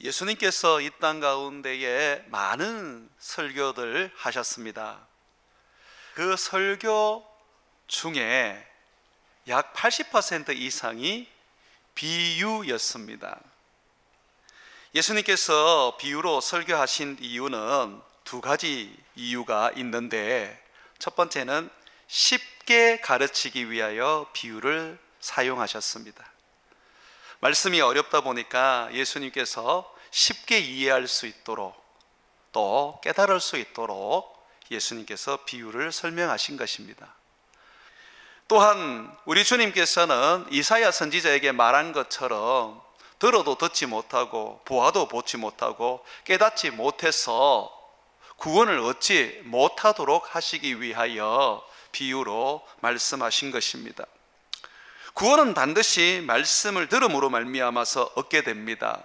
예수님께서 이 땅 가운데에 많은 설교들 하셨습니다. 그 설교 중에 약 80% 이상이 비유였습니다. 예수님께서 비유로 설교하신 이유는 두 가지 이유가 있는데, 첫 번째는 쉽게 가르치기 위하여 비유를 사용하셨습니다. 말씀이 어렵다 보니까 예수님께서 쉽게 이해할 수 있도록, 또 깨달을 수 있도록 예수님께서 비유를 설명하신 것입니다. 또한 우리 주님께서는 이사야 선지자에게 말한 것처럼 들어도 듣지 못하고 보아도 보지 못하고 깨닫지 못해서 구원을 얻지 못하도록 하시기 위하여 비유로 말씀하신 것입니다. 구원은 반드시 말씀을 들음으로 말미암아서 얻게 됩니다.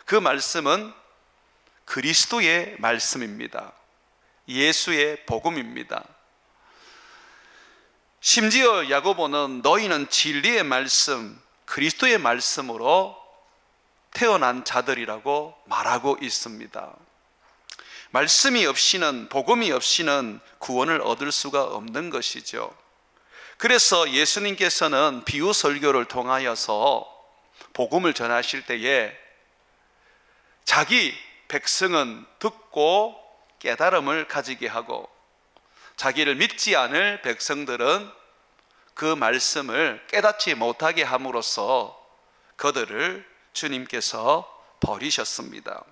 그 말씀은 그리스도의 말씀입니다. 예수의 복음입니다. 심지어 야고보는 너희는 진리의 말씀, 그리스도의 말씀으로 태어난 자들이라고 말하고 있습니다. 말씀이 없이는, 복음이 없이는 구원을 얻을 수가 없는 것이죠. 그래서 예수님께서는 비유 설교를 통하여서 복음을 전하실 때에 자기 백성은 듣고 깨달음을 가지게 하고, 자기를 믿지 않을 백성들은 그 말씀을 깨닫지 못하게 함으로써 그들을 주님께서 버리셨습니다.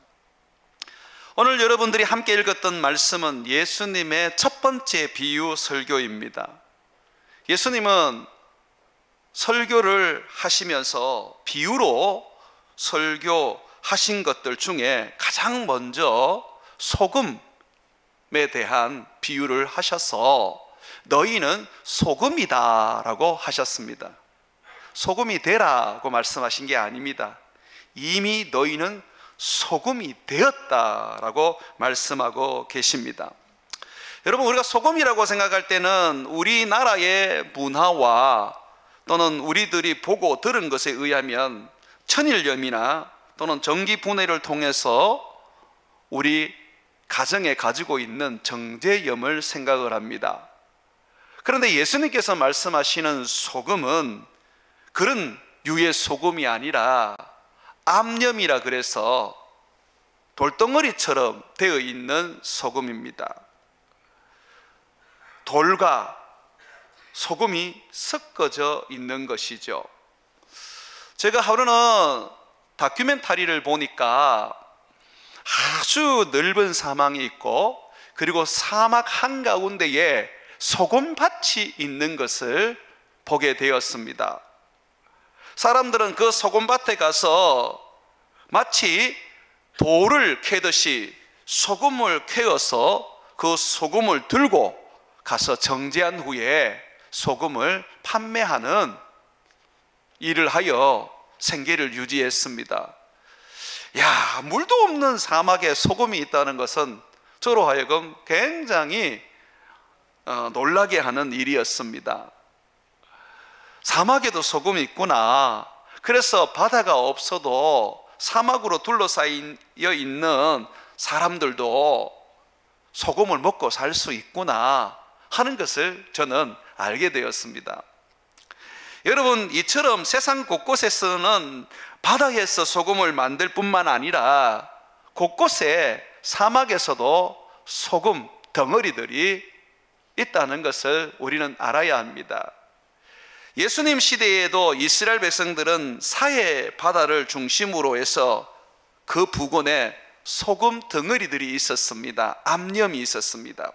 오늘 여러분들이 함께 읽었던 말씀은 예수님의 첫 번째 비유 설교입니다. 예수님은 설교를 하시면서 비유로 설교하신 것들 중에 가장 먼저 소금에 대한 비유를 하셔서 너희는 소금이다 라고 하셨습니다. 소금이 되라고 말씀하신 게 아닙니다. 이미 너희는 소금이 되었다라고 말씀하고 계십니다. 여러분, 우리가 소금이라고 생각할 때는 우리나라의 문화와 또는 우리들이 보고 들은 것에 의하면 천일염이나 또는 전기분해를 통해서 우리 가정에 가지고 있는 정제염을 생각을 합니다. 그런데 예수님께서 말씀하시는 소금은 그런 유의 소금이 아니라 암염이라 그래서 돌덩어리처럼 되어 있는 소금입니다. 돌과 소금이 섞어져 있는 것이죠. 제가 하루는 다큐멘터리를 보니까 아주 넓은 사막이 있고, 그리고 사막 한가운데에 소금밭이 있는 것을 보게 되었습니다. 사람들은 그 소금밭에 가서 마치 돌을 캐듯이 소금을 캐어서 그 소금을 들고 가서 정제한 후에 소금을 판매하는 일을 하여 생계를 유지했습니다. 야, 물도 없는 사막에 소금이 있다는 것은 저로 하여금 굉장히 놀라게 하는 일이었습니다. 사막에도 소금이 있구나. 그래서 바다가 없어도 사막으로 둘러싸여 있는 사람들도 소금을 먹고 살 수 있구나 하는 것을 저는 알게 되었습니다. 여러분, 이처럼 세상 곳곳에서는 바다에서 소금을 만들 뿐만 아니라 곳곳에 사막에서도 소금 덩어리들이 있다는 것을 우리는 알아야 합니다. 예수님 시대에도 이스라엘 백성들은 사해 바다를 중심으로 해서 그 부근에 소금 덩어리들이 있었습니다. 암염이 있었습니다.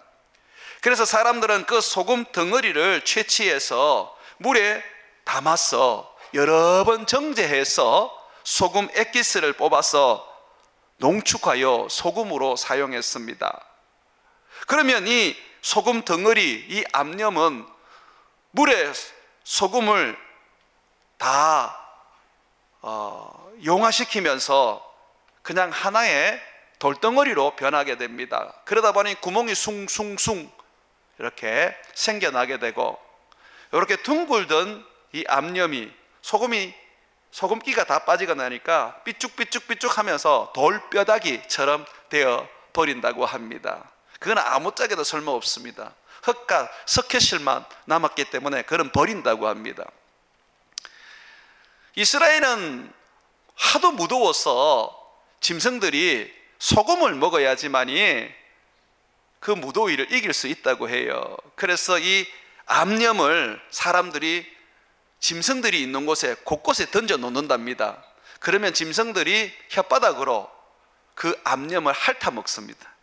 그래서 사람들은 그 소금 덩어리를 채취해서 물에 담아서 여러 번 정제해서 소금 액기스를 뽑아서 농축하여 소금으로 사용했습니다. 그러면 이 소금 덩어리, 이 암염은 물에 소금을 다 용화시키면서 그냥 하나의 돌덩어리로 변하게 됩니다. 그러다 보니 구멍이 숭숭숭 이렇게 생겨나게 되고, 이렇게 둥글던 이 암염이, 소금이 소금기가 다 빠지고 나니까 삐쭉삐쭉삐쭉 하면서 돌뼈다귀처럼 되어 버린다고 합니다. 그건 아무짝에도 쓸모없습니다. 흙과 석회실만 남았기 때문에 그건 버린다고 합니다. 이스라엘은 하도 무더워서 짐승들이 소금을 먹어야지만이 그 무더위를 이길 수 있다고 해요. 그래서 이 암염을 사람들이 짐승들이 있는 곳에 곳곳에 던져 놓는답니다. 그러면 짐승들이 혓바닥으로 그 암염을 핥아 먹습니다.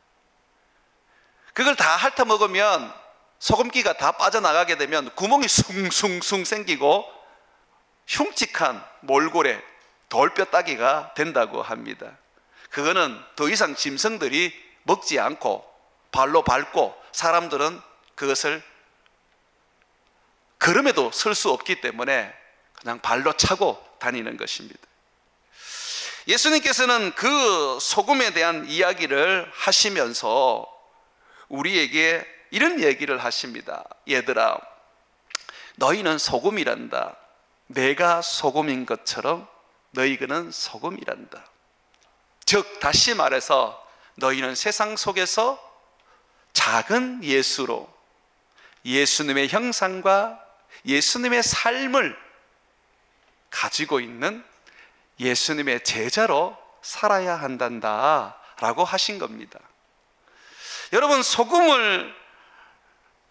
그걸 다 핥아 먹으면 소금기가 다 빠져나가게 되면 구멍이 숭숭숭 생기고 흉측한 몰골에 돌뼈따기가 된다고 합니다. 그거는 더 이상 짐승들이 먹지 않고 발로 밟고 사람들은 그것을 걸음에도 설 수 없기 때문에 그냥 발로 차고 다니는 것입니다. 예수님께서는 그 소금에 대한 이야기를 하시면서 우리에게 이런 얘기를 하십니다. 얘들아, 너희는 소금이란다. 내가 소금인 것처럼 너희는 소금이란다. 즉 다시 말해서 너희는 세상 속에서 작은 예수로 예수님의 형상과 예수님의 삶을 가지고 있는 예수님의 제자로 살아야 한단다 라고 하신 겁니다. 여러분, 소금을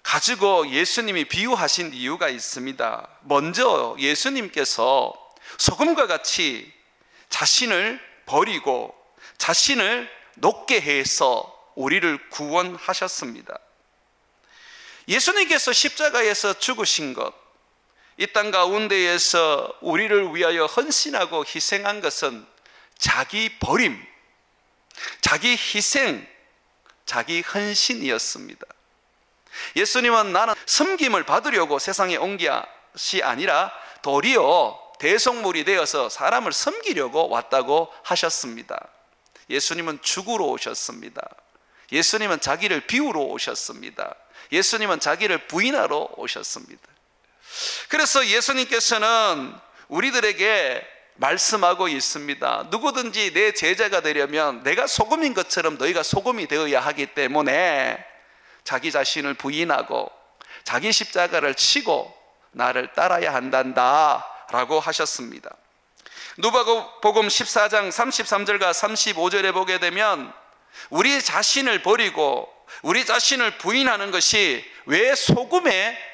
가지고 예수님이 비유하신 이유가 있습니다. 먼저 예수님께서 소금과 같이 자신을 버리고 자신을 녹게 해서 우리를 구원하셨습니다. 예수님께서 십자가에서 죽으신 것, 이 땅 가운데에서 우리를 위하여 헌신하고 희생한 것은 자기 버림, 자기 희생, 자기 헌신이었습니다. 예수님은 나는 섬김을 받으려고 세상에 온 것이 아니라 도리어 대속물이 되어서 사람을 섬기려고 왔다고 하셨습니다. 예수님은 죽으러 오셨습니다. 예수님은 자기를 비우러 오셨습니다. 예수님은 자기를 부인하러 오셨습니다. 그래서 예수님께서는 우리들에게 말씀하고 있습니다. 누구든지 내 제자가 되려면 내가 소금인 것처럼 너희가 소금이 되어야 하기 때문에 자기 자신을 부인하고 자기 십자가를 치고 나를 따라야 한단다 라고 하셨습니다. 누가복음 14장 33절과 35절에 보게 되면 우리 자신을 버리고 우리 자신을 부인하는 것이 왜 소금의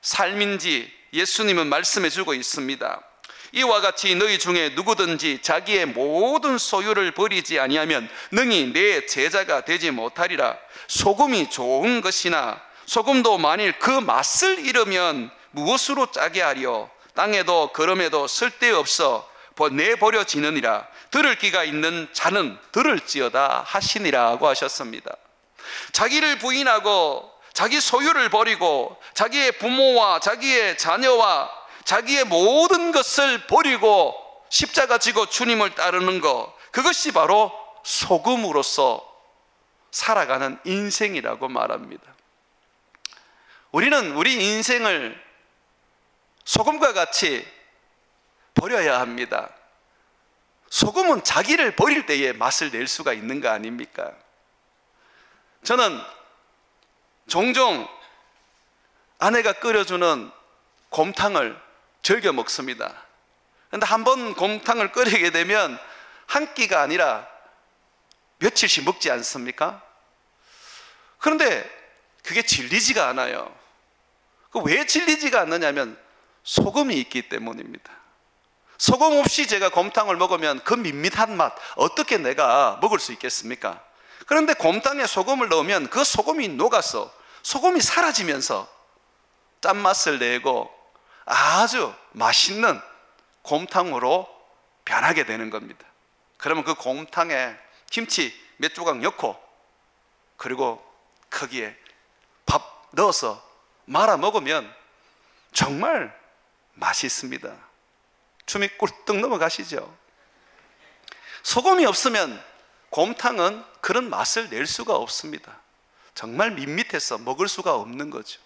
삶인지 예수님은 말씀해 주고 있습니다. 이와 같이 너희 중에 누구든지 자기의 모든 소유를 버리지 아니하면 능히 내 제자가 되지 못하리라. 소금이 좋은 것이나 소금도 만일 그 맛을 잃으면 무엇으로 짜게 하리요? 땅에도 걸음에도 쓸데없어 내버려지느니라. 들을 귀가 있는 자는 들을지어다 하시니라고 하셨습니다. 자기를 부인하고 자기 소유를 버리고 자기의 부모와 자기의 자녀와 자기의 모든 것을 버리고 십자가 지고 주님을 따르는 것, 그것이 바로 소금으로서 살아가는 인생이라고 말합니다. 우리는 우리 인생을 소금과 같이 버려야 합니다. 소금은 자기를 버릴 때에 맛을 낼 수가 있는 거 아닙니까? 저는 종종 아내가 끓여주는 곰탕을 즐겨 먹습니다. 그런데 한번 곰탕을 끓이게 되면 한 끼가 아니라 며칠씩 먹지 않습니까? 그런데 그게 질리지가 않아요. 왜 질리지가 않느냐면 소금이 있기 때문입니다. 소금 없이 제가 곰탕을 먹으면 그 밋밋한 맛 어떻게 내가 먹을 수 있겠습니까? 그런데 곰탕에 소금을 넣으면 그 소금이 녹아서 소금이 사라지면서 짠맛을 내고 아주 맛있는 곰탕으로 변하게 되는 겁니다. 그러면 그 곰탕에 김치 몇 조각 넣고 그리고 거기에 밥 넣어서 말아 먹으면 정말 맛있습니다. 춤이 꿀떡 넘어가시죠? 소금이 없으면 곰탕은 그런 맛을 낼 수가 없습니다. 정말 밋밋해서 먹을 수가 없는 거죠.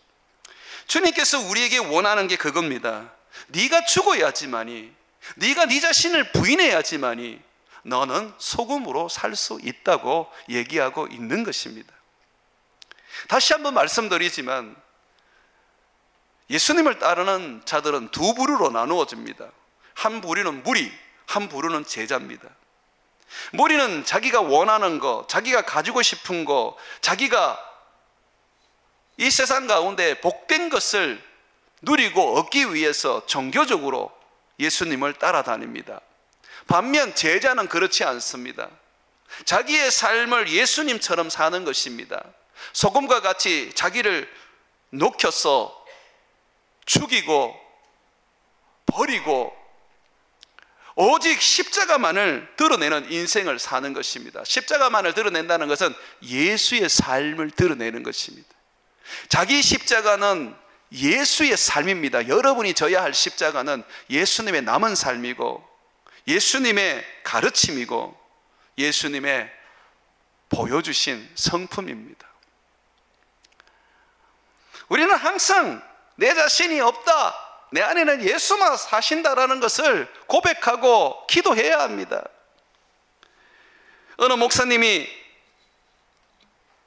주님께서 우리에게 원하는 게 그겁니다. 네가 죽어야지만이, 네가 네 자신을 부인해야지만이 너는 소금으로 살 수 있다고 얘기하고 있는 것입니다. 다시 한번 말씀드리지만 예수님을 따르는 자들은 두 부류로 나누어집니다. 한 부류는 무리, 한 부류는 제자입니다. 무리는 자기가 원하는 거, 자기가 가지고 싶은 거, 자기가 이 세상 가운데 복된 것을 누리고 얻기 위해서 종교적으로 예수님을 따라다닙니다. 반면 제자는 그렇지 않습니다. 자기의 삶을 예수님처럼 사는 것입니다. 소금과 같이 자기를 녹여서 죽이고 버리고 오직 십자가만을 드러내는 인생을 사는 것입니다. 십자가만을 드러낸다는 것은 예수의 삶을 드러내는 것입니다. 자기 십자가는 예수의 삶입니다. 여러분이 져야 할 십자가는 예수님의 남은 삶이고 예수님의 가르침이고 예수님의 보여주신 성품입니다. 우리는 항상 내 자신이 없다, 내 안에는 예수만 사신다라는 것을 고백하고 기도해야 합니다. 어느 목사님이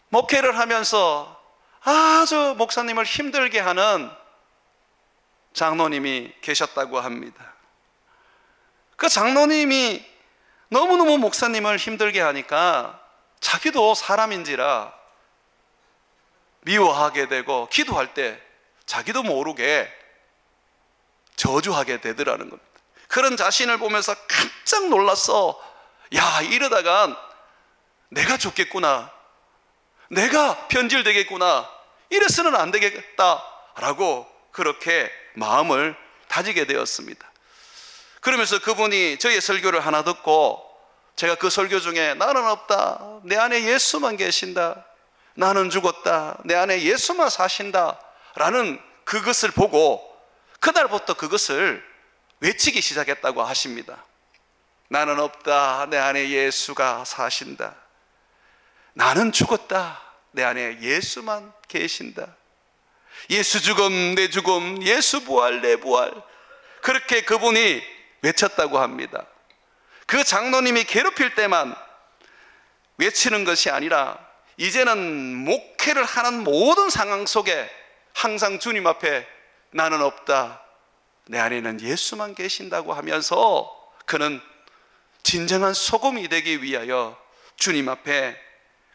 목회를 하면서 아주 목사님을 힘들게 하는 장로님이 계셨다고 합니다. 그 장로님이 너무너무 목사님을 힘들게 하니까 자기도 사람인지라 미워하게 되고 기도할 때 자기도 모르게 저주하게 되더라는 겁니다. 그런 자신을 보면서 깜짝 놀랐어. 야, 이러다간 내가 죽겠구나, 내가 변질되겠구나, 이래서는 안 되겠다라고 그렇게 마음을 다지게 되었습니다. 그러면서 그분이 저의 설교를 하나 듣고 제가 그 설교 중에 나는 없다, 내 안에 예수만 계신다, 나는 죽었다, 내 안에 예수만 사신다 라는 그것을 보고 그날부터 그것을 외치기 시작했다고 하십니다. 나는 없다, 내 안에 예수가 사신다, 나는 죽었다, 내 안에 예수만 계신다, 예수 죽음 내 죽음, 예수 부활 내 부활, 그렇게 그분이 외쳤다고 합니다. 그 장로님이 괴롭힐 때만 외치는 것이 아니라 이제는 목회를 하는 모든 상황 속에 항상 주님 앞에 나는 없다, 내 안에는 예수만 계신다고 하면서 그는 진정한 소금이 되기 위하여 주님 앞에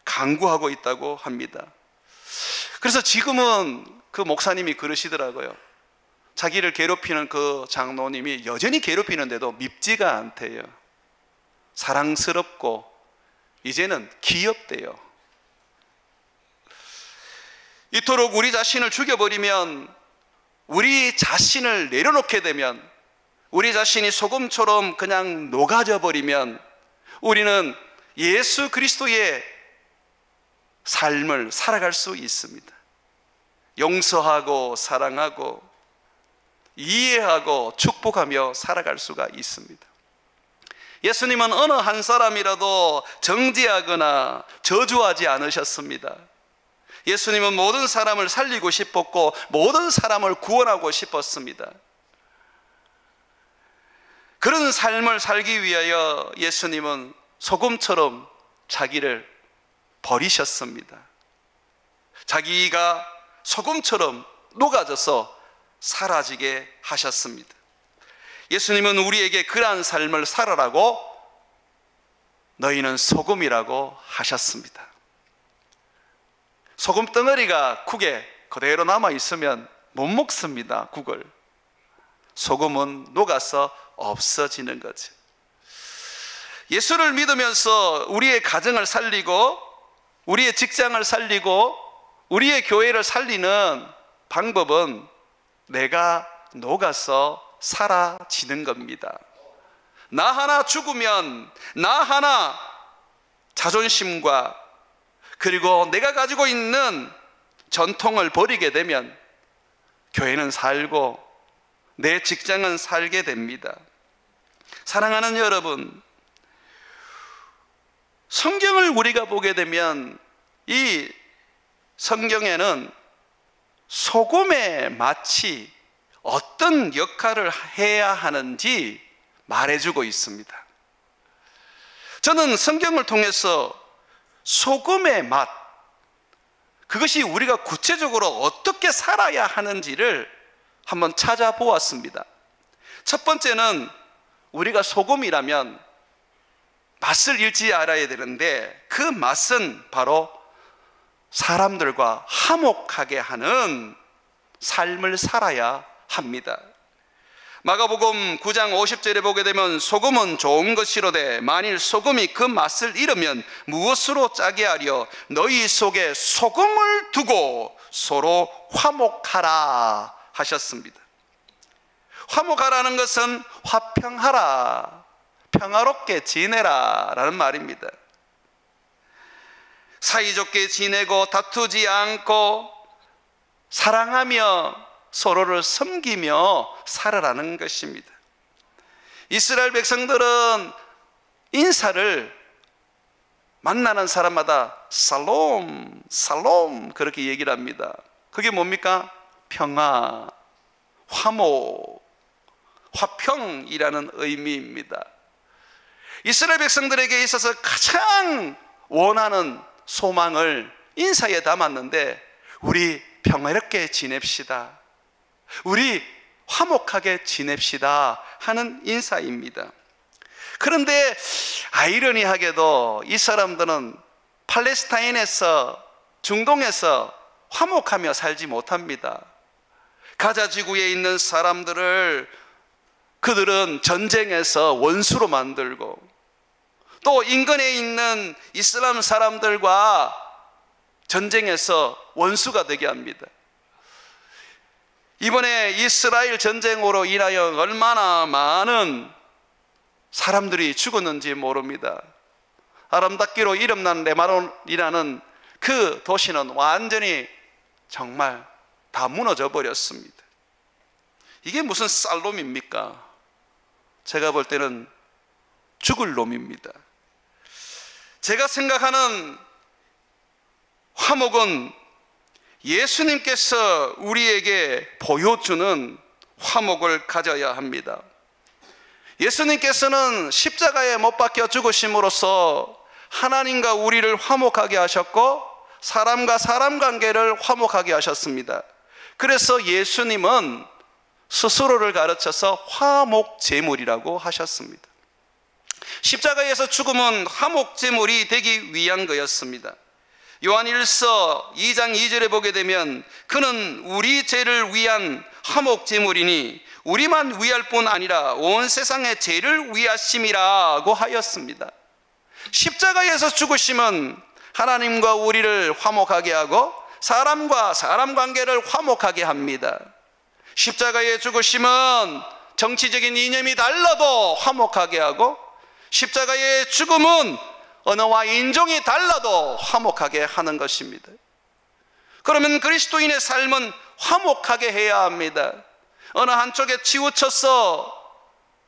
간구하고 있다고 합니다. 그래서 지금은 그 목사님이 그러시더라고요. 자기를 괴롭히는 그 장로님이 여전히 괴롭히는데도 밉지가 않대요. 사랑스럽고 이제는 귀엽대요. 이토록 우리 자신을 죽여버리면, 우리 자신을 내려놓게 되면, 우리 자신이 소금처럼 그냥 녹아져 버리면 우리는 예수 그리스도의 삶을 살아갈 수 있습니다. 용서하고 사랑하고 이해하고 축복하며 살아갈 수가 있습니다. 예수님은 어느 한 사람이라도 정죄하거나 저주하지 않으셨습니다. 예수님은 모든 사람을 살리고 싶었고 모든 사람을 구원하고 싶었습니다. 그런 삶을 살기 위하여 예수님은 소금처럼 자기를 버리셨습니다. 자기가 소금처럼 녹아져서 사라지게 하셨습니다. 예수님은 우리에게 그러한 삶을 살아라고, 너희는 소금이라고 하셨습니다. 소금 덩어리가 국에 그대로 남아 있으면 못 먹습니다. 국을. 소금은 녹아서 없어지는 거죠. 예수를 믿으면서 우리의 가정을 살리고 우리의 직장을 살리고 우리의 교회를 살리는 방법은 내가 녹아서 사라지는 겁니다. 나 하나 죽으면 나 하나 자존심과 그리고 내가 가지고 있는 전통을 버리게 되면 교회는 살고 내 직장은 살게 됩니다. 사랑하는 여러분, 성경을 우리가 보게 되면 이 성경에는 소금의 맛이 어떤 역할을 해야 하는지 말해주고 있습니다. 저는 성경을 통해서 소금의 맛, 그것이 우리가 구체적으로 어떻게 살아야 하는지를 한번 찾아보았습니다. 첫 번째는 우리가 소금이라면 맛을 잃지 알아야 되는데, 그 맛은 바로 사람들과 화목하게 하는 삶을 살아야 합니다. 마가복음 9장 50절에 보게 되면 소금은 좋은 것이로되 만일 소금이 그 맛을 잃으면 무엇으로 짜게 하려 너희 속에 소금을 두고 서로 화목하라 하셨습니다. 화목하라는 것은 화평하라, 평화롭게 지내라 라는 말입니다. 사이좋게 지내고 다투지 않고 사랑하며 서로를 섬기며 살아라는 것입니다. 이스라엘 백성들은 인사를 만나는 사람마다 살롬, 살롬 그렇게 얘기를 합니다. 그게 뭡니까? 평화, 화목, 화평이라는 의미입니다. 이스라엘 백성들에게 있어서 가장 원하는 소망을 인사에 담았는데, 우리 평화롭게 지냅시다, 우리 화목하게 지냅시다 하는 인사입니다. 그런데 아이러니하게도 이 사람들은 팔레스타인에서, 중동에서 화목하며 살지 못합니다. 가자 지구에 있는 사람들을 그들은 전쟁에서 원수로 만들고, 또 인근에 있는 이슬람 사람들과 전쟁에서 원수가 되게 합니다. 이번에 이스라엘 전쟁으로 인하여 얼마나 많은 사람들이 죽었는지 모릅니다. 아름답기로 이름난 레바논이라는 그 도시는 완전히 정말 다 무너져 버렸습니다. 이게 무슨 쌀놈입니까? 제가 볼 때는 죽을 놈입니다. 제가 생각하는 화목은 예수님께서 우리에게 보여주는 화목을 가져야 합니다. 예수님께서는 십자가에 못 박혀 죽으심으로써 하나님과 우리를 화목하게 하셨고, 사람과 사람 관계를 화목하게 하셨습니다. 그래서 예수님은 스스로를 가르쳐서 화목제물이라고 하셨습니다. 십자가에서 죽음은 화목제물이 되기 위한 거였습니다. 요한일서 2장 2절에 보게 되면 그는 우리 죄를 위한 화목제물이니 우리만 위할 뿐 아니라 온 세상의 죄를 위하심이라고 하였습니다. 십자가에서 죽으심은 하나님과 우리를 화목하게 하고 사람과 사람 관계를 화목하게 합니다. 십자가의 죽으심은 정치적인 이념이 달라도 화목하게 하고, 십자가의 죽음은 언어와 인종이 달라도 화목하게 하는 것입니다. 그러면 그리스도인의 삶은 화목하게 해야 합니다. 어느 한쪽에 치우쳐서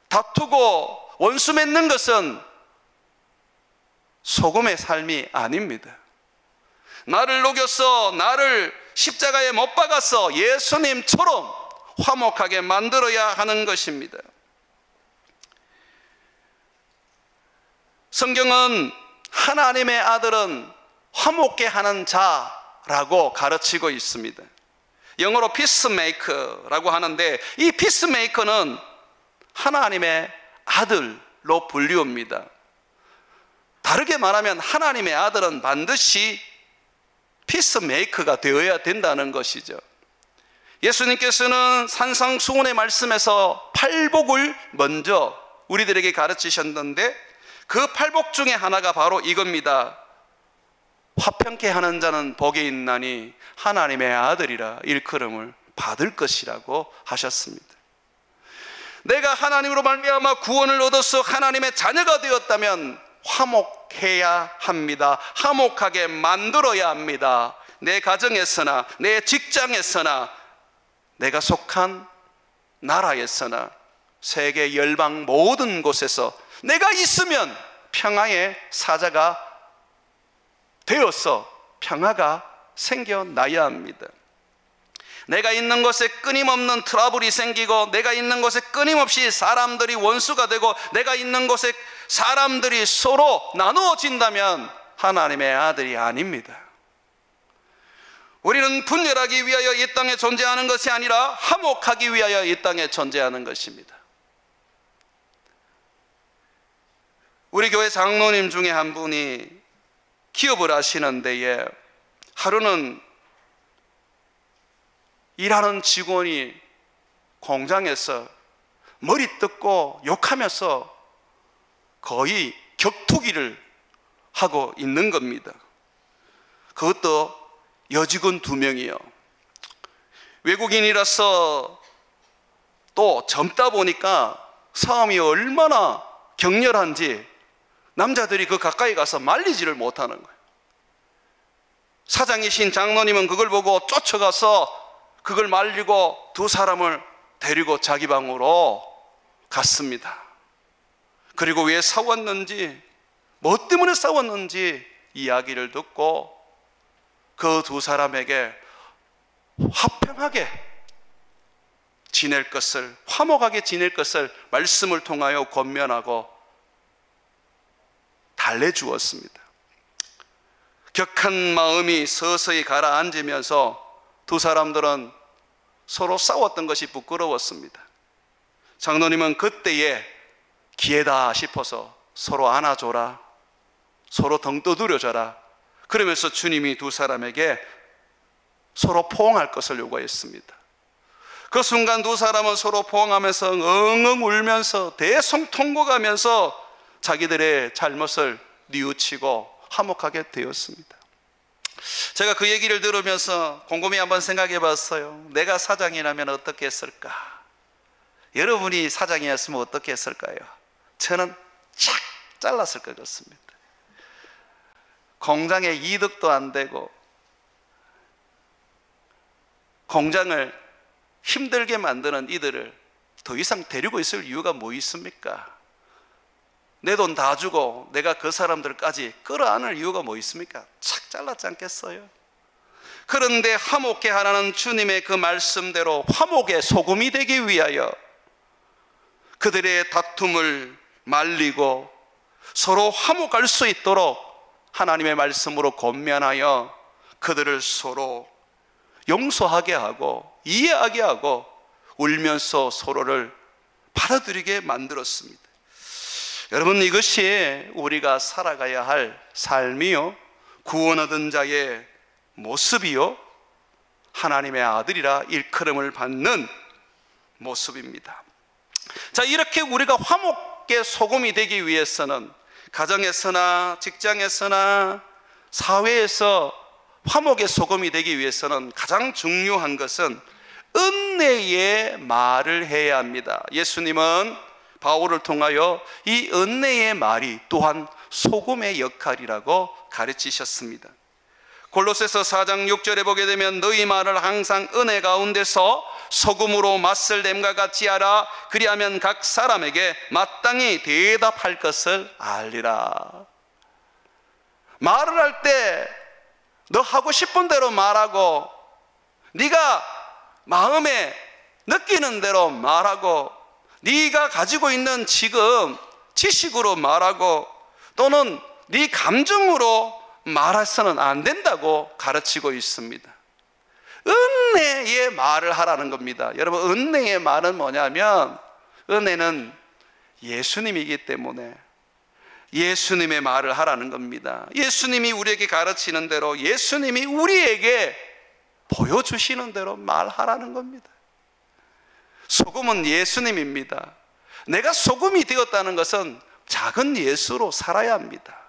다투고 원수 맺는 것은 소금의 삶이 아닙니다. 나를 녹여서 나를 십자가에 못 박아서 예수님처럼 화목하게 만들어야 하는 것입니다. 성경은 하나님의 아들은 화목케 하는 자라고 가르치고 있습니다. 영어로 피스메이커라고 하는데, 이 피스메이커는 하나님의 아들로 불리웁니다. 다르게 말하면 하나님의 아들은 반드시 피스메이커가 되어야 된다는 것이죠. 예수님께서는 산상수훈의 말씀에서 팔복을 먼저 우리들에게 가르치셨는데, 그 팔복 중에 하나가 바로 이겁니다. 화평케 하는 자는 복이 있나니 하나님의 아들이라 일컬음을 받을 것이라고 하셨습니다. 내가 하나님으로 말미암아 구원을 얻어서 하나님의 자녀가 되었다면 화목해야 합니다. 화목하게 만들어야 합니다. 내 가정에서나 내 직장에서나 내가 속한 나라에서나 세계 열방 모든 곳에서 내가 있으면 평화의 사자가 되어서 평화가 생겨나야 합니다. 내가 있는 곳에 끊임없는 트러블이 생기고, 내가 있는 곳에 끊임없이 사람들이 원수가 되고, 내가 있는 곳에 사람들이 서로 나누어진다면 하나님의 아들이 아닙니다. 우리는 분열하기 위하여 이 땅에 존재하는 것이 아니라 화목하기 위하여 이 땅에 존재하는 것입니다. 우리 교회 장로님 중에 한 분이 기업을 하시는 데에 하루는 일하는 직원이 공장에서 머리 뜯고 욕하면서 거의 격투기를 하고 있는 겁니다. 그것도 여직원 2명이요. 외국인이라서 또 젊다 보니까 싸움이 얼마나 격렬한지 남자들이 그 가까이 가서 말리지를 못하는 거예요. 사장이신 장로님은 그걸 보고 쫓아가서 그걸 말리고 2 사람을 데리고 자기 방으로 갔습니다. 그리고 왜 싸웠는지, 뭐 때문에 싸웠는지 이야기를 듣고 그 2 사람에게 화평하게 지낼 것을, 화목하게 지낼 것을 말씀을 통하여 권면하고 달래주었습니다. 격한 마음이 서서히 가라앉으면서 2 사람들은 서로 싸웠던 것이 부끄러웠습니다. 장로님은 그때에 기회다 싶어서 서로 안아줘라, 서로 등 두드려줘라, 그러면서 주님이 2 사람에게 서로 포옹할 것을 요구했습니다. 그 순간 2 사람은 서로 포옹하면서 엉엉 울면서 대성통곡하면서 자기들의 잘못을 뉘우치고 화목하게 되었습니다. 제가 그 얘기를 들으면서 곰곰이 한번 생각해 봤어요. 내가 사장이라면 어떻게 했을까? 여러분이 사장이었으면 어떻게 했을까요? 저는 착 잘랐을 것 같습니다. 공장에 이득도 안 되고 공장을 힘들게 만드는 이들을 더 이상 데리고 있을 이유가 뭐 있습니까? 내 돈 다 주고 내가 그 사람들까지 끌어안을 이유가 뭐 있습니까? 착 잘랐지 않겠어요? 그런데 화목케 하라는 주님의 그 말씀대로 화목의 소금이 되기 위하여 그들의 다툼을 말리고 서로 화목할 수 있도록 하나님의 말씀으로 권면하여 그들을 서로 용서하게 하고 이해하게 하고 울면서 서로를 받아들이게 만들었습니다. 여러분, 이것이 우리가 살아가야 할 삶이요, 구원 얻은 자의 모습이요, 하나님의 아들이라 일컬음을 받는 모습입니다. 자, 이렇게 우리가 화목의 소금이 되기 위해서는 가정에서나 직장에서나 사회에서 화목의 소금이 되기 위해서는 가장 중요한 것은 은혜의 말을 해야 합니다. 예수님은 바울을 통하여 이 은혜의 말이 또한 소금의 역할이라고 가르치셨습니다. 골로새서 4장 6절에 보게 되면 너희 말을 항상 은혜 가운데서 소금으로 맛을 냄과 같이 하라. 그리하면 각 사람에게 마땅히 대답할 것을 알리라. 말을 할 때 너 하고 싶은 대로 말하고, 네가 마음에 느끼는 대로 말하고, 네가 가지고 있는 지금 지식으로 말하고, 또는 네 감정으로 말해서는 안 된다고 가르치고 있습니다. 은혜의 말을 하라는 겁니다. 여러분, 은혜의 말은 뭐냐면, 은혜는 예수님이기 때문에 예수님의 말을 하라는 겁니다. 예수님이 우리에게 가르치는 대로, 예수님이 우리에게 보여주시는 대로 말하라는 겁니다. 소금은 예수님입니다. 내가 소금이 되었다는 것은 작은 예수로 살아야 합니다.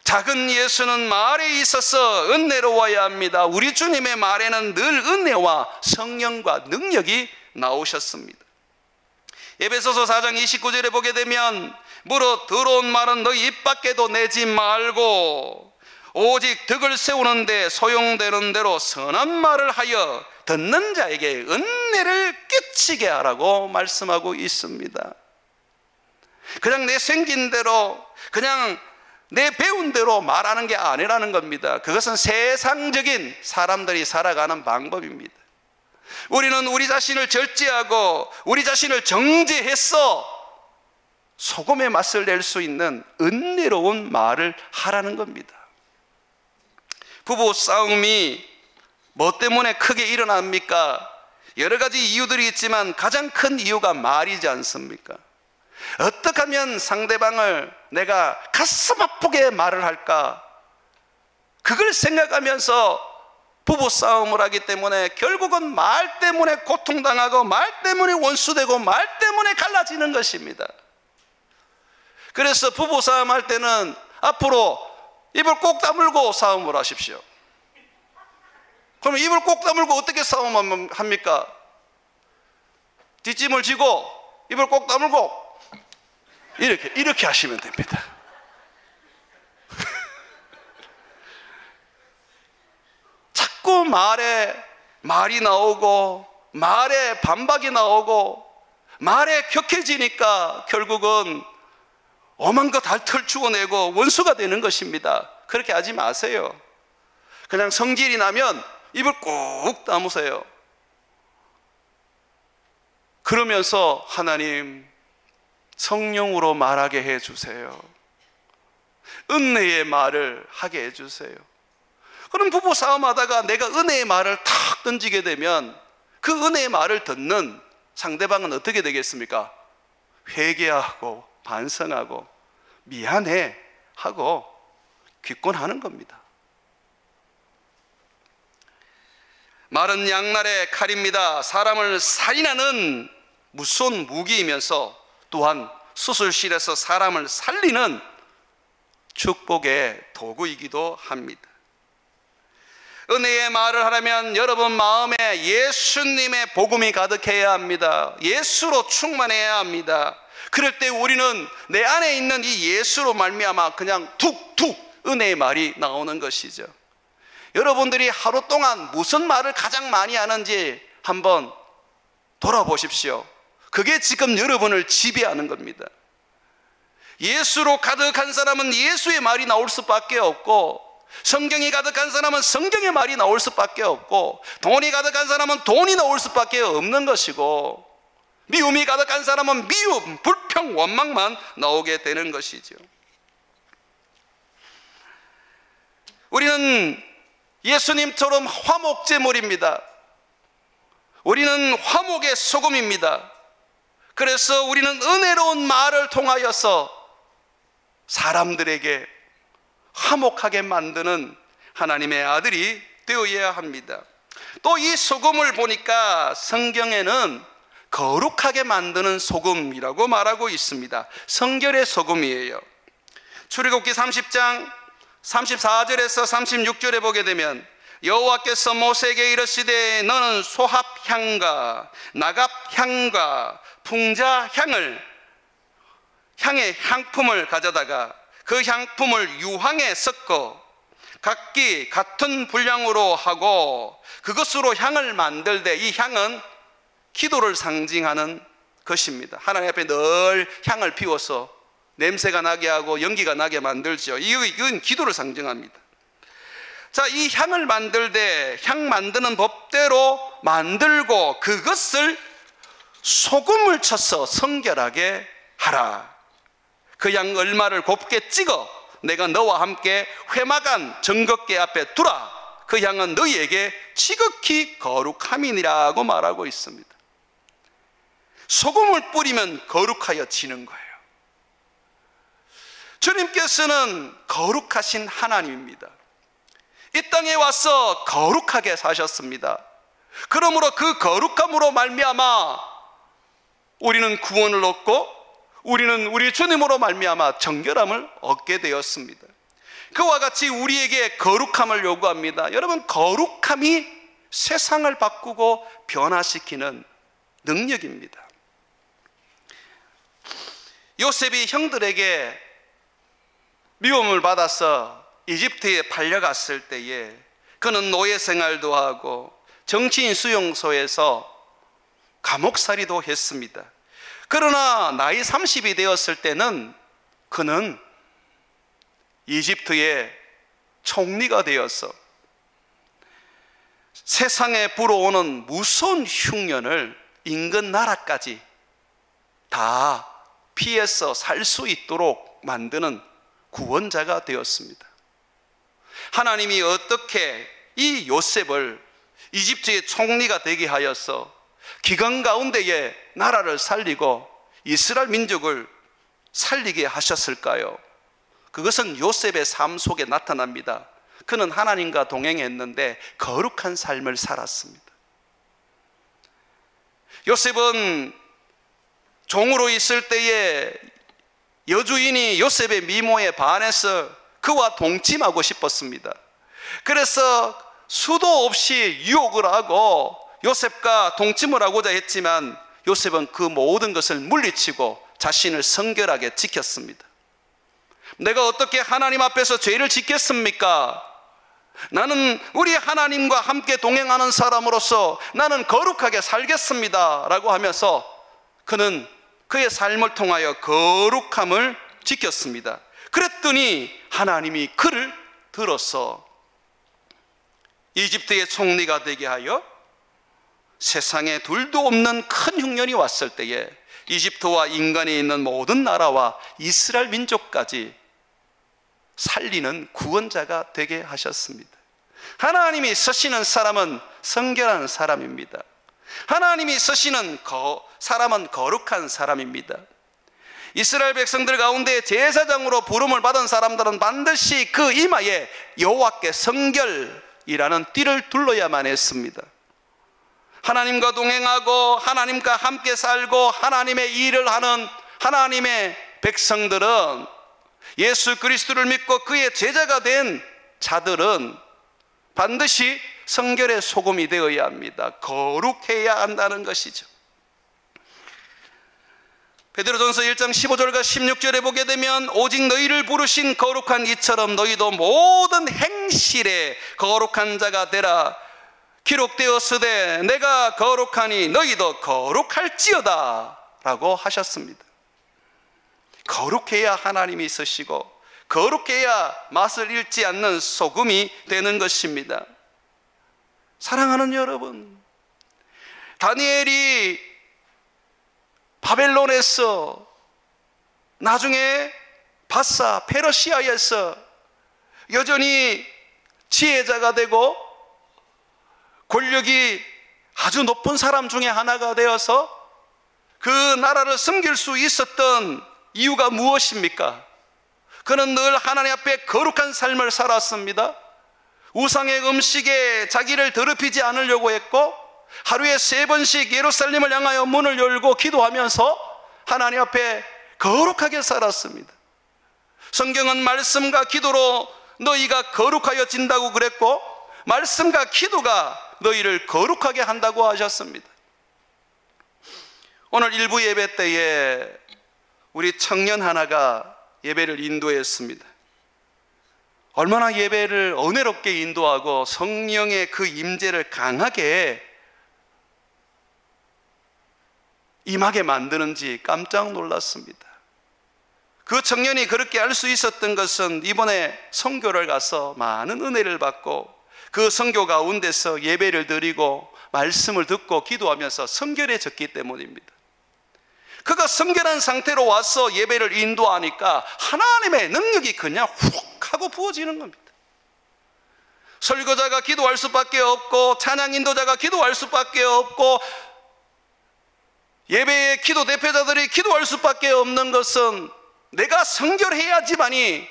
작은 예수는 말에 있어서 은혜로워야 합니다. 우리 주님의 말에는 늘 은혜와 성령과 능력이 나오셨습니다. 에베소서 4장 29절에 보게 되면 무릇 더러운 말은 너희 입 밖에도 내지 말고 오직 덕을 세우는데 소용되는 대로 선한 말을 하여 듣는 자에게 은혜를 끼치게 하라고 말씀하고 있습니다. 그냥 내 생긴 대로 그냥 내 배운 대로 말하는 게 아니라는 겁니다. 그것은 세상적인 사람들이 살아가는 방법입니다. 우리는 우리 자신을 절제하고 우리 자신을 정제해서 소금의 맛을 낼 수 있는 은혜로운 말을 하라는 겁니다. 부부 싸움이 뭐 때문에 크게 일어납니까? 여러 가지 이유들이 있지만 가장 큰 이유가 말이지 않습니까? 어떻게 하면 상대방을 내가 가슴 아프게 말을 할까? 그걸 생각하면서 부부 싸움을 하기 때문에 결국은 말 때문에 고통당하고 말 때문에 원수되고 말 때문에 갈라지는 것입니다. 그래서 부부 싸움할 때는 앞으로 입을 꼭 다물고 싸움을 하십시오. 그럼 입을 꼭 다물고 어떻게 싸움합니까? 뒷짐을 지고 입을 꼭 다물고 이렇게 하시면 됩니다. 자꾸 말이 나오고 말에 반박이 나오고 말에 격해지니까 결국은 엄한 거 다 털추어내고 원수가 되는 것입니다. 그렇게 하지 마세요. 그냥 성질이 나면 입을 꼭 다무세요. 그러면서 하나님 성령으로 말하게 해주세요. 은혜의 말을 하게 해주세요. 그럼 부부 싸움하다가 내가 은혜의 말을 탁 던지게 되면 그 은혜의 말을 듣는 상대방은 어떻게 되겠습니까? 회개하고 반성하고 미안해 하고 귀권하는 겁니다. 말은 양날의 칼입니다. 사람을 살인하는 무서운 무기이면서 또한 수술실에서 사람을 살리는 축복의 도구이기도 합니다. 은혜의 말을 하려면 여러분 마음에 예수님의 복음이 가득해야 합니다. 예수로 충만해야 합니다. 그럴 때 우리는 내 안에 있는 이 예수로 말미암아 그냥 툭툭 은혜의 말이 나오는 것이죠. 여러분들이 하루 동안 무슨 말을 가장 많이 하는지 한번 돌아보십시오. 그게 지금 여러분을 지배하는 겁니다. 예수로 가득한 사람은 예수의 말이 나올 수밖에 없고, 성경이 가득한 사람은 성경의 말이 나올 수밖에 없고, 돈이 가득한 사람은 돈이 나올 수밖에 없는 것이고, 미움이 가득한 사람은 미움, 불평, 원망만 나오게 되는 것이죠. 우리는 예수님처럼 화목제물입니다. 우리는 화목의 소금입니다. 그래서 우리는 은혜로운 말을 통하여서 사람들에게 화목하게 만드는 하나님의 아들이 되어야 합니다. 또 이 소금을 보니까 성경에는 거룩하게 만드는 소금이라고 말하고 있습니다. 성결의 소금이에요. 출애굽기 30장 34절에서 36절에 보게 되면 여호와께서 모세에게 이르시되 너는 소합향과 나갑향과 풍자향의 향품을 가져다가 그 향품을 유황에 섞어 각기 같은 분량으로 하고 그것으로 향을 만들되, 이 향은 기도를 상징하는 것입니다. 하나님 앞에 늘 향을 피워서 냄새가 나게 하고 연기가 나게 만들죠. 이건 기도를 상징합니다. 자, 이 향을 만들 때 향 만드는 법대로 만들고 그것을 소금을 쳐서 성결하게 하라. 그 양 얼마를 곱게 찍어 내가 너와 함께 회막안 정극계 앞에 두라. 그 향은 너희에게 지극히 거룩함이니라고 말하고 있습니다. 소금을 뿌리면 거룩하여지는 거예요. 주님께서는 거룩하신 하나님입니다. 이 땅에 와서 거룩하게 사셨습니다. 그러므로 그 거룩함으로 말미암아 우리는 구원을 얻고 우리는 우리 주님으로 말미암아 정결함을 얻게 되었습니다. 그와 같이 우리에게 거룩함을 요구합니다. 여러분, 거룩함이 세상을 바꾸고 변화시키는 능력입니다. 요셉이 형들에게 미움을 받아서 이집트에 팔려갔을 때에 그는 노예 생활도 하고 정치인 수용소에서 감옥살이도 했습니다. 그러나 나이 30이 되었을 때는 그는 이집트의 총리가 되어서 세상에 불어오는 무서운 흉년을 인근 나라까지 다 피해서 살 수 있도록 만드는 구원자가 되었습니다. 하나님이 어떻게 이 요셉을 이집트의 총리가 되게 하여서 기근 가운데에 나라를 살리고 이스라엘 민족을 살리게 하셨을까요? 그것은 요셉의 삶 속에 나타납니다. 그는 하나님과 동행했는데 거룩한 삶을 살았습니다. 요셉은 종으로 있을 때에 여주인이 요셉의 미모에 반해서 그와 동침하고 싶었습니다. 그래서 수도 없이 유혹을 하고 요셉과 동침을 하고자 했지만 요셉은 그 모든 것을 물리치고 자신을 성결하게 지켰습니다. 내가 어떻게 하나님 앞에서 죄를 짓겠습니까? 나는 우리 하나님과 함께 동행하는 사람으로서 나는 거룩하게 살겠습니다 라고 하면서 그는 그의 삶을 통하여 거룩함을 지켰습니다. 그랬더니 하나님이 그를 들어서 이집트의 총리가 되게 하여 세상에 둘도 없는 큰 흉년이 왔을 때에 이집트와 인간이 있는 모든 나라와 이스라엘 민족까지 살리는 구원자가 되게 하셨습니다. 하나님이 쓰시는 사람은 성결한 사람입니다. 하나님이 쓰시는 사람은 거룩한 사람입니다. 이스라엘 백성들 가운데 제사장으로 부름을 받은 사람들은 반드시 그 이마에 여호와께 성결이라는 띠를 둘러야만 했습니다. 하나님과 동행하고 하나님과 함께 살고 하나님의 일을 하는 하나님의 백성들은, 예수 그리스도를 믿고 그의 제자가 된 자들은 반드시 성결의 소금이 되어야 합니다. 거룩해야 한다는 것이죠. 베드로전서 1장 15절과 16절에 보게 되면 오직 너희를 부르신 거룩한 이처럼 너희도 모든 행실에 거룩한 자가 되라. 기록되었으되 내가 거룩하니 너희도 거룩할지어다 라고 하셨습니다. 거룩해야 하나님이 쓰시고 거룩해야 맛을 잃지 않는 소금이 되는 것입니다. 사랑하는 여러분, 다니엘이 바벨론에서 나중에 바사 페르시아에서 여전히 지혜자가 되고 권력이 아주 높은 사람 중에 하나가 되어서 그 나라를 섬길 수 있었던 이유가 무엇입니까? 그는 늘 하나님 앞에 거룩한 삶을 살았습니다. 우상의 음식에 자기를 더럽히지 않으려고 했고 하루에 3번씩 예루살렘을 향하여 문을 열고 기도하면서 하나님 앞에 거룩하게 살았습니다. 성경은 말씀과 기도로 너희가 거룩하여진다고 그랬고 말씀과 기도가 너희를 거룩하게 한다고 하셨습니다. 오늘 일부 예배 때에 우리 청년 하나가 예배를 인도했습니다. 얼마나 예배를 은혜롭게 인도하고 성령의 그 임재를 강하게 임하게 만드는지 깜짝 놀랐습니다. 그 청년이 그렇게 할 수 있었던 것은 이번에 선교를 가서 많은 은혜를 받고 그 선교 가운데서 예배를 드리고 말씀을 듣고 기도하면서 성결해졌기 때문입니다. 그가 성결한 상태로 와서 예배를 인도하니까 하나님의 능력이 그냥 훅 하고 부어지는 겁니다. 설교자가 기도할 수밖에 없고 찬양 인도자가 기도할 수밖에 없고 예배의 기도 대표자들이 기도할 수밖에 없는 것은 내가 성결해야지만이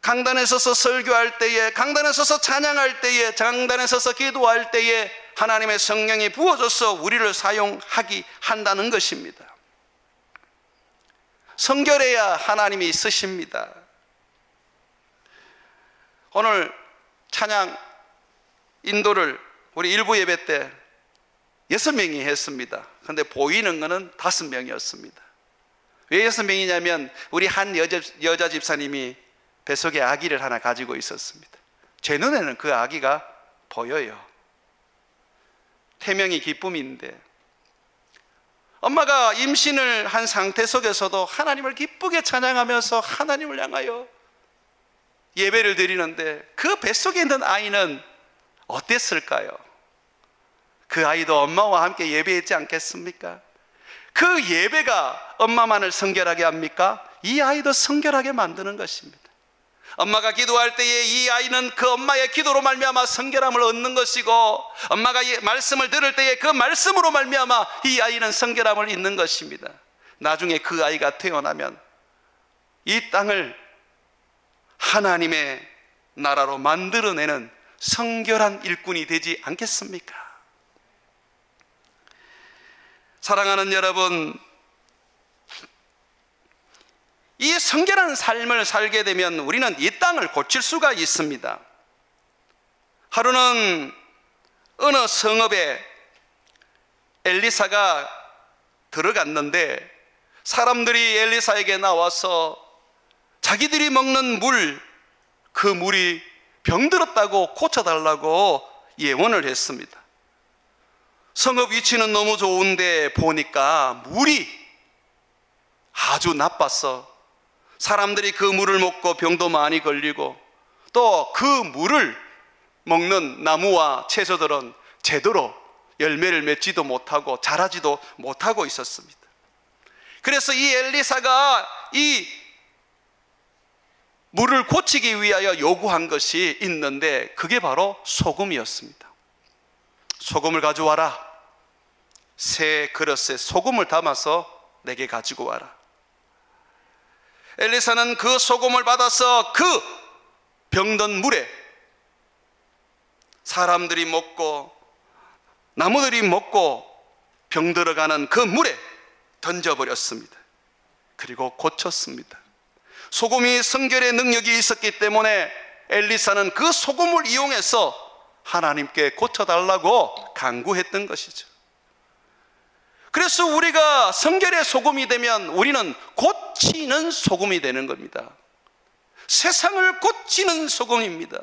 강단에 서서 설교할 때에, 강단에 서서 찬양할 때에, 강단에 서서 기도할 때에 하나님의 성령이 부어져서 우리를 사용하게 한다는 것입니다. 성결해야 하나님이 쓰십니다. 오늘 찬양 인도를 우리 일부 예배 때 6명이 했습니다. 그런데 보이는 것은 5명이었습니다. 왜 6명이냐면 우리 한 여자 집사님이 뱃속에 아기를 하나 가지고 있었습니다. 제 눈에는 그 아기가 보여요. 태명이 기쁨인데 엄마가 임신을 한 상태 속에서도 하나님을 기쁘게 찬양하면서 하나님을 향하여 예배를 드리는데 그 뱃속에 있는 아이는 어땠을까요? 그 아이도 엄마와 함께 예배했지 않겠습니까? 그 예배가 엄마만을 성결하게 합니까? 이 아이도 성결하게 만드는 것입니다. 엄마가 기도할 때에 이 아이는 그 엄마의 기도로 말미암아 성결함을 얻는 것이고, 엄마가 말씀을 들을 때에 그 말씀으로 말미암아 이 아이는 성결함을 얻는 것입니다. 나중에 그 아이가 태어나면 이 땅을 하나님의 나라로 만들어내는 성결한 일꾼이 되지 않겠습니까? 사랑하는 여러분, 이 성결한 삶을 살게 되면 우리는 이 땅을 고칠 수가 있습니다. 하루는 어느 성읍에 엘리사가 들어갔는데 사람들이 엘리사에게 나와서 자기들이 먹는 물, 그 물이 병들었다고 고쳐달라고 예언을 했습니다. 성읍 위치는 너무 좋은데 보니까 물이 아주 나빠서 사람들이 그 물을 먹고 병도 많이 걸리고, 또 그 물을 먹는 나무와 채소들은 제대로 열매를 맺지도 못하고 자라지도 못하고 있었습니다. 그래서 이 엘리사가 이 물을 고치기 위하여 요구한 것이 있는데 그게 바로 소금이었습니다. 소금을 가져와라. 새 그릇에 소금을 담아서 내게 가지고 와라. 엘리사는 그 소금을 받아서 그 병든 물에 사람들이 먹고 나무들이 먹고 병들어가는 그 물에 던져버렸습니다. 그리고 고쳤습니다. 소금이 성결의 능력이 있었기 때문에 엘리사는 그 소금을 이용해서 하나님께 고쳐달라고 간구했던 것이죠. 그래서 우리가 성결의 소금이 되면 우리는 고치는 소금이 되는 겁니다. 세상을 고치는 소금입니다.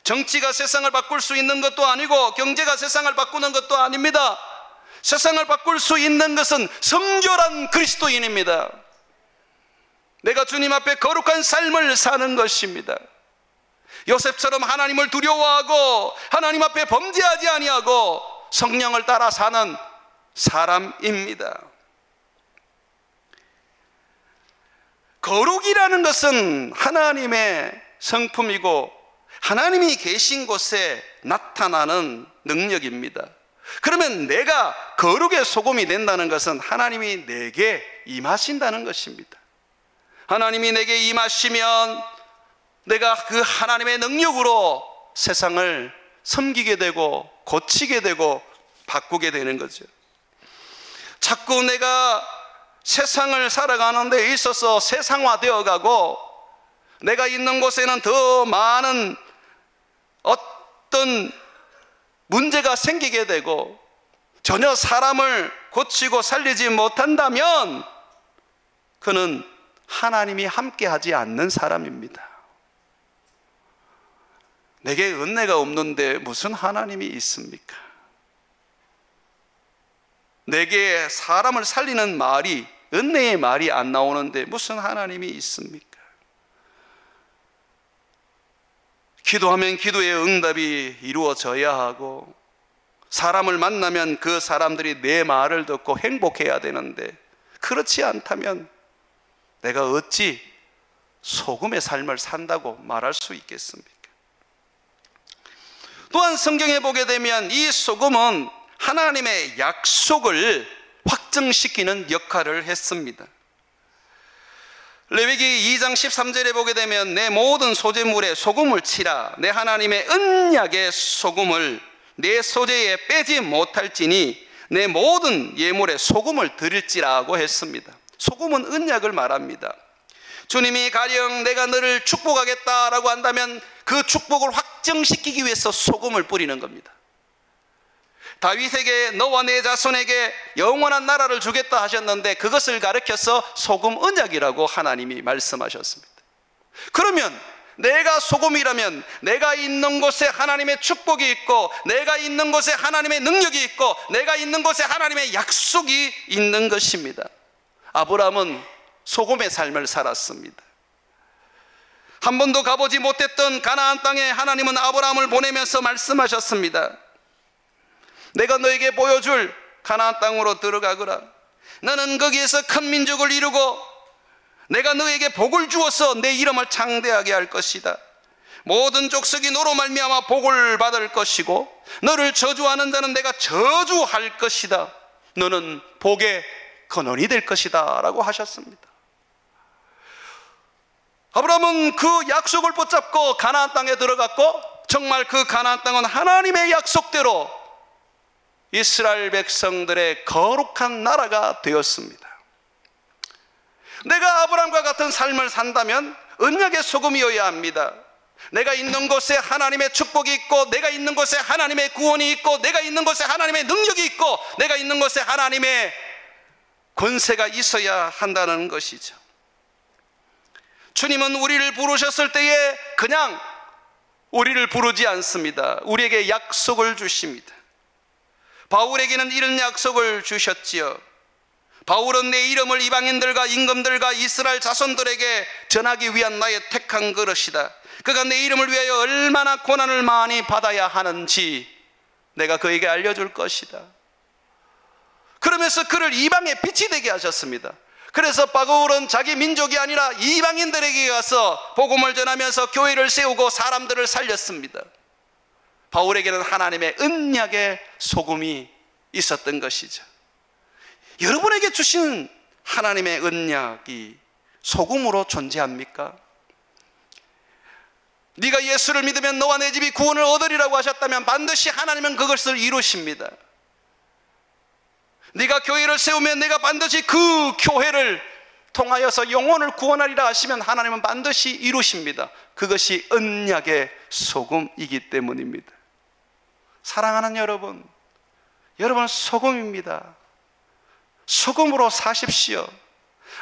정치가 세상을 바꿀 수 있는 것도 아니고 경제가 세상을 바꾸는 것도 아닙니다. 세상을 바꿀 수 있는 것은 성결한 그리스도인입니다. 내가 주님 앞에 거룩한 삶을 사는 것입니다. 요셉처럼 하나님을 두려워하고 하나님 앞에 범죄하지 아니하고 성령을 따라 사는 사람입니다. 거룩이라는 것은 하나님의 성품이고 하나님이 계신 곳에 나타나는 능력입니다. 그러면 내가 거룩의 소금이 된다는 것은 하나님이 내게 임하신다는 것입니다. 하나님이 내게 임하시면 내가 그 하나님의 능력으로 세상을 섬기게 되고 고치게 되고 바꾸게 되는 거죠. 자꾸 내가 세상을 살아가는 데 있어서 세상화되어 가고 내가 있는 곳에는 더 많은 어떤 문제가 생기게 되고 전혀 사람을 고치고 살리지 못한다면 그는 하나님이 함께하지 않는 사람입니다. 내게 은혜가 없는데 무슨 하나님이 있습니까? 내게 사람을 살리는 말이, 은혜의 말이 안 나오는데 무슨 하나님이 있습니까? 기도하면 기도의 응답이 이루어져야 하고 사람을 만나면 그 사람들이 내 말을 듣고 행복해야 되는데 그렇지 않다면 내가 어찌 소금의 삶을 산다고 말할 수 있겠습니까? 또한 성경에 보게 되면 이 소금은 하나님의 약속을 확증시키는 역할을 했습니다. 레위기 2장 13절에 보게 되면 내 모든 소재물에 소금을 치라. 내 하나님의 언약의 소금을 내 소재에 빼지 못할지니 내 모든 예물에 소금을 드릴지라고 했습니다. 소금은 언약을 말합니다. 주님이 가령 내가 너를 축복하겠다라고 한다면 그 축복을 확정시키기 위해서 소금을 뿌리는 겁니다. 다윗에게 너와 내 자손에게 영원한 나라를 주겠다 하셨는데 그것을 가르쳐서 소금 언약이라고 하나님이 말씀하셨습니다. 그러면 내가 소금이라면 내가 있는 곳에 하나님의 축복이 있고 내가 있는 곳에 하나님의 능력이 있고 내가 있는 곳에 하나님의 약속이 있는 것입니다. 아브라함은 소금의 삶을 살았습니다. 한 번도 가보지 못했던 가나안 땅에 하나님은 아브라함을 보내면서 말씀하셨습니다. 내가 너에게 보여줄 가나안 땅으로 들어가거라. 너는 거기에서 큰 민족을 이루고 내가 너에게 복을 주어서 내 이름을 창대하게 할 것이다. 모든 족속이 너로 말미암아 복을 받을 것이고 너를 저주하는 자는 내가 저주할 것이다. 너는 복의 근원이 될 것이다 라고 하셨습니다. 아브라함은 그 약속을 붙잡고 가나안 땅에 들어갔고, 정말 그 가나안 땅은 하나님의 약속대로 이스라엘 백성들의 거룩한 나라가 되었습니다. 내가 아브라함과 같은 삶을 산다면 언약의 소금이어야 합니다. 내가 있는 곳에 하나님의 축복이 있고, 내가 있는 곳에 하나님의 구원이 있고, 내가 있는 곳에 하나님의 능력이 있고, 내가 있는 곳에 하나님의 권세가 있어야 한다는 것이죠. 주님은 우리를 부르셨을 때에 그냥 우리를 부르지 않습니다. 우리에게 약속을 주십니다. 바울에게는 이런 약속을 주셨지요. 바울은 내 이름을 이방인들과 임금들과 이스라엘 자손들에게 전하기 위한 나의 택한 그릇이다. 그가 내 이름을 위하여 얼마나 고난을 많이 받아야 하는지 내가 그에게 알려줄 것이다. 그러면서 그를 이방의 빛이 되게 하셨습니다. 그래서 바울은 자기 민족이 아니라 이방인들에게 가서 복음을 전하면서 교회를 세우고 사람들을 살렸습니다. 바울에게는 하나님의 언약의 소금이 있었던 것이죠. 여러분에게 주신 하나님의 언약이 소금으로 존재합니까? 네가 예수를 믿으면 너와 내 집이 구원을 얻으리라고 하셨다면 반드시 하나님은 그것을 이루십니다. 네가 교회를 세우면 내가 반드시 그 교회를 통하여서 영혼을 구원하리라 하시면 하나님은 반드시 이루십니다. 그것이 언약의 소금이기 때문입니다. 사랑하는 여러분, 여러분은 소금입니다. 소금으로 사십시오.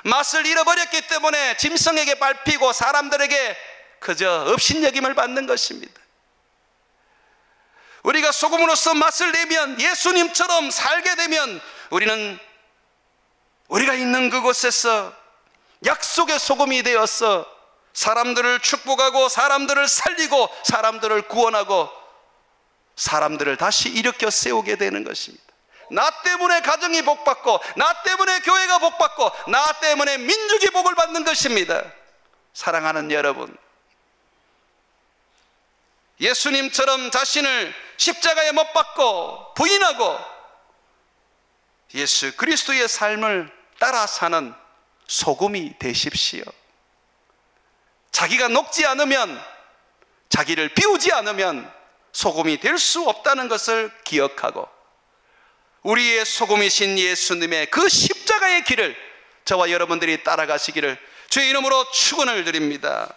맛을 잃어버렸기 때문에 짐승에게 밟히고 사람들에게 그저 업신여김을 받는 것입니다. 우리가 소금으로서 맛을 내면, 예수님처럼 살게 되면 우리는 우리가 있는 그곳에서 약속의 소금이 되어서 사람들을 축복하고 사람들을 살리고 사람들을 구원하고 사람들을 다시 일으켜 세우게 되는 것입니다. 나 때문에 가정이 복받고, 나 때문에 교회가 복받고, 나 때문에 민족이 복을 받는 것입니다. 사랑하는 여러분, 예수님처럼 자신을 십자가에 못 박고 부인하고 예수 그리스도의 삶을 따라 사는 소금이 되십시오. 자기가 녹지 않으면, 자기를 비우지 않으면 소금이 될 수 없다는 것을 기억하고 우리의 소금이신 예수님의 그 십자가의 길을 저와 여러분들이 따라가시기를 주의 이름으로 축원을 드립니다.